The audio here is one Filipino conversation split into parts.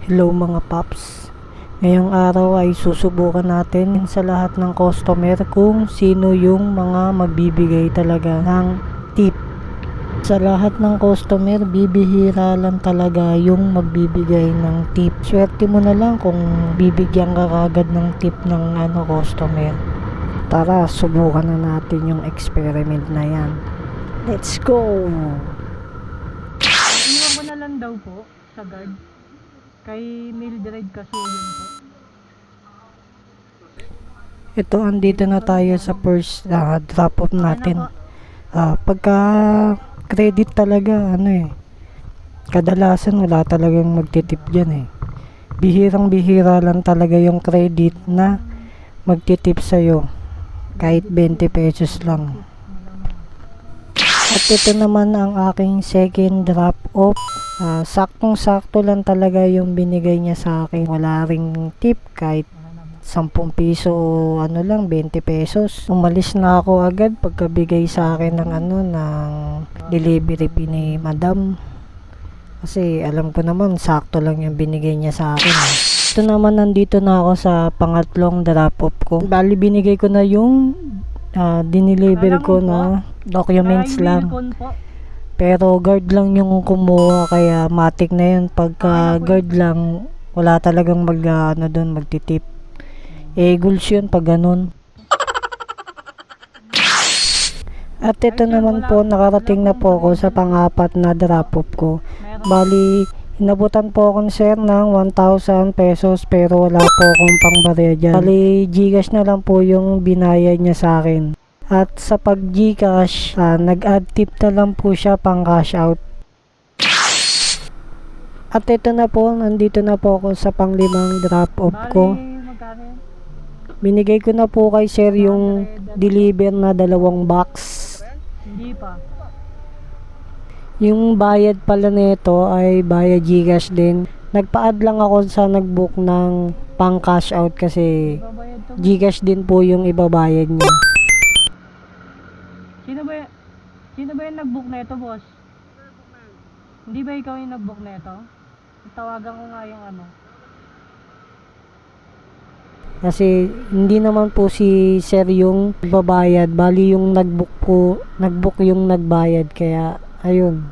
Hello mga paps. Ngayong araw ay susubukan natin sa lahat ng customer kung sino yung mga magbibigay talaga ng tip. Sa lahat ng customer, bibihira lang talaga yung magbibigay ng tip. Swerte mo na lang kung bibigyan ka kagad ng tip ng customer. Tara, subukan na natin yung experiment na yan. Let's go! Iwan ko na lang daw po sa guard. Kay Mildred Kasuyon po. Ito, andito na tayo sa first drop off natin. Pagka credit talaga, kadalasan wala talagang magtitip dyan eh. Bihirang bihira lang talaga yung credit na magtitip sa'yo. Kahit 20 pesos lang. At ito naman ang aking second drop off. Saktong-sakto lang talaga yung binigay niya sa akin. Wala ring tip kahit 10 piso o 20 pesos. Umalis na ako agad pagkabigay sa akin ng delivery fee ni madam. Kasi alam ko naman sakto lang yung binigay niya sa akin. Ito naman, nandito na ako sa pangatlong drop off ko. Bali binigay ko na yung dineliver ko na documents lang. Pero guard lang yung kumuha, kaya matik na yun. Pagka guard lang, wala talagang doon magtitip. Goals yun pag ganun. At ito naman po, nakarating na po ako sa pang-apat na drop off ko. Bali, inabutan po ako sir ng 1,000 pesos pero wala po akong pangbarya dyan. Bali, Gcash na lang po yung binayad niya sa akin. At sa pag Gcash, nag-add tip na lang po siya pang cash out. At ito na po, nandito na po ako sa pang-limang drop off ko. Binigay ko na po kay sir yung deliver na 2 box. Hindi pa. Yung bayad pala nito ay bayad Gcash din. Nagpa-add lang ako sa nag-book ng pang cash out kasi Gcash din po yung ibabayad niya. Sino ba yung nag-book na ito, boss? Hindi ba ikaw yung nag-book na ito? Tawagan ko nga yung Kasi hindi naman po si sir yung babayad, bali yung nag-book yung nagbayad, kaya ayun.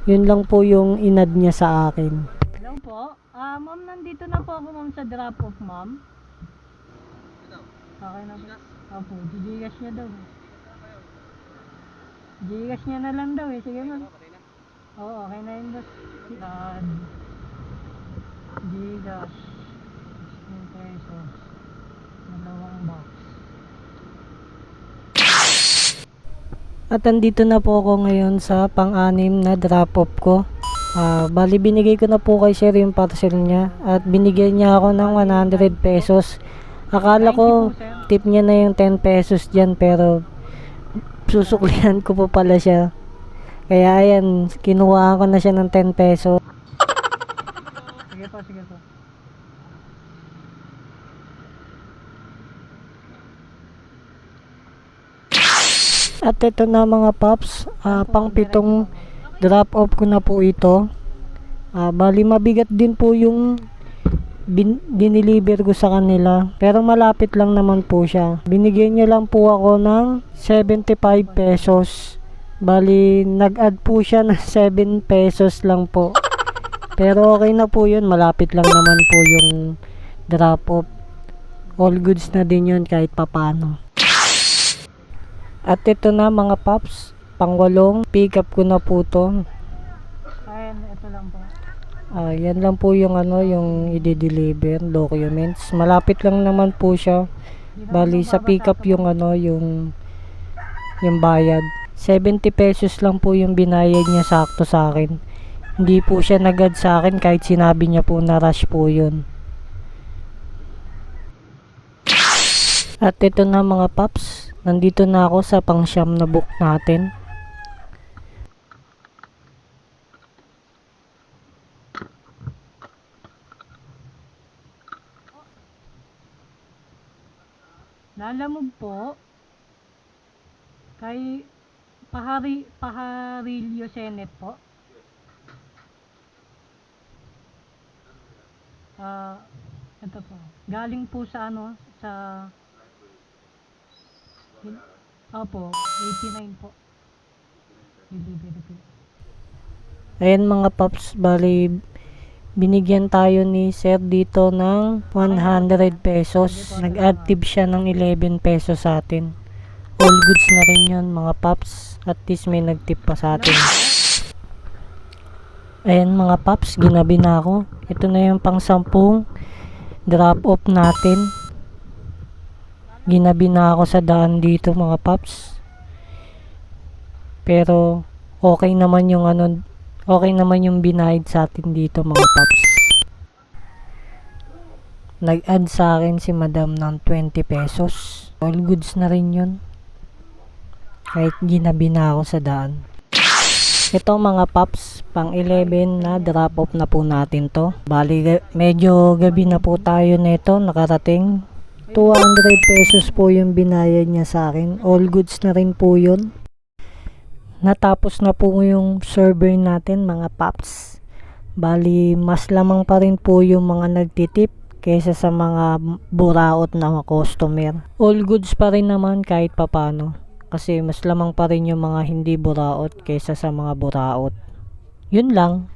Yun lang po yung inad niya sa akin. Hello po. Ma'am, nandito na po ako ma'am sa drop off, ma'am. Okay na po. Opo, Gcash niya daw. Gcash niya na lang daw eh. Sige ma'am. Oo, okay na yun boss. Gcash 10 pesos 2 box. At andito na po ako ngayon sa pang-anim na drop off ko. Bali binigay ko na po kay sir yung parcel niya at binigyan niya ako ng 100 pesos. Akala ko tip niya na yung 10 pesos dyan, pero susuklihan ko po pala siya. Kaya ayan, kinuha ko na siya ng 10 pesos. Sige po, sige po. At ito na mga paps, pang-pitong drop off ko na po ito. Bali mabigat din po yung dineliver ko sa kanila, pero malapit lang naman po siya. Binigyan niya lang po ako ng 75 pesos. Bali nag-add po siya ng 7 pesos lang po. Pero okay na po yun, malapit lang naman po yung drop off. All goods na din yun kahit papano. At ito na mga paps, pang-8 pick up ko na po to. Ayan, ito lang po. Yan lang po yung yung i-deliver documents. Malapit lang naman po siya. Bali sa pick up yung yung bayad. 70 pesos lang po yung binayad niya sakto sa akin. Hindi po siya nag-add sa akin kahit sinabi niya po na rush po yun. At ito na mga paps, nandito na ako sa pang-siyam na book natin. Lalamog po kay Paharilyo Senate po. Ito po. Galing po sa ano, sa... Opo, 89 po. Delivery po. Ayan mga paps, bali binigyan tayo ni sir dito ng 100 pesos. Nag-add tip siya ng 11 pesos sa atin. All goods na rin yun mga paps. At least may nag-tip pa sa atin. Ayan mga paps, ginabi na ako. Ito na yung pang 10 drop off natin. Ginabi na ako sa daan dito mga paps. Pero okay naman yung ano, okay naman yung binayad sa atin dito mga paps. Nag-add sa akin si madam ng 20 pesos. All goods na rin yun. Kahit ginabi na ako sa daan. Ito mga paps, pang 11 na drop off na po natin to. Bali, medyo gabi na po tayo nito nakarating. 200 pesos po yung binayad niya sa akin. All goods na rin po yun. Natapos na po yung server natin mga paps. Bali, mas lamang pa rin po yung mga nagtitip kaysa sa mga buraot na customer. All goods pa rin naman kahit papano. Kasi mas lamang pa rin yung mga hindi buraot kaysa sa mga buraot. Yun lang.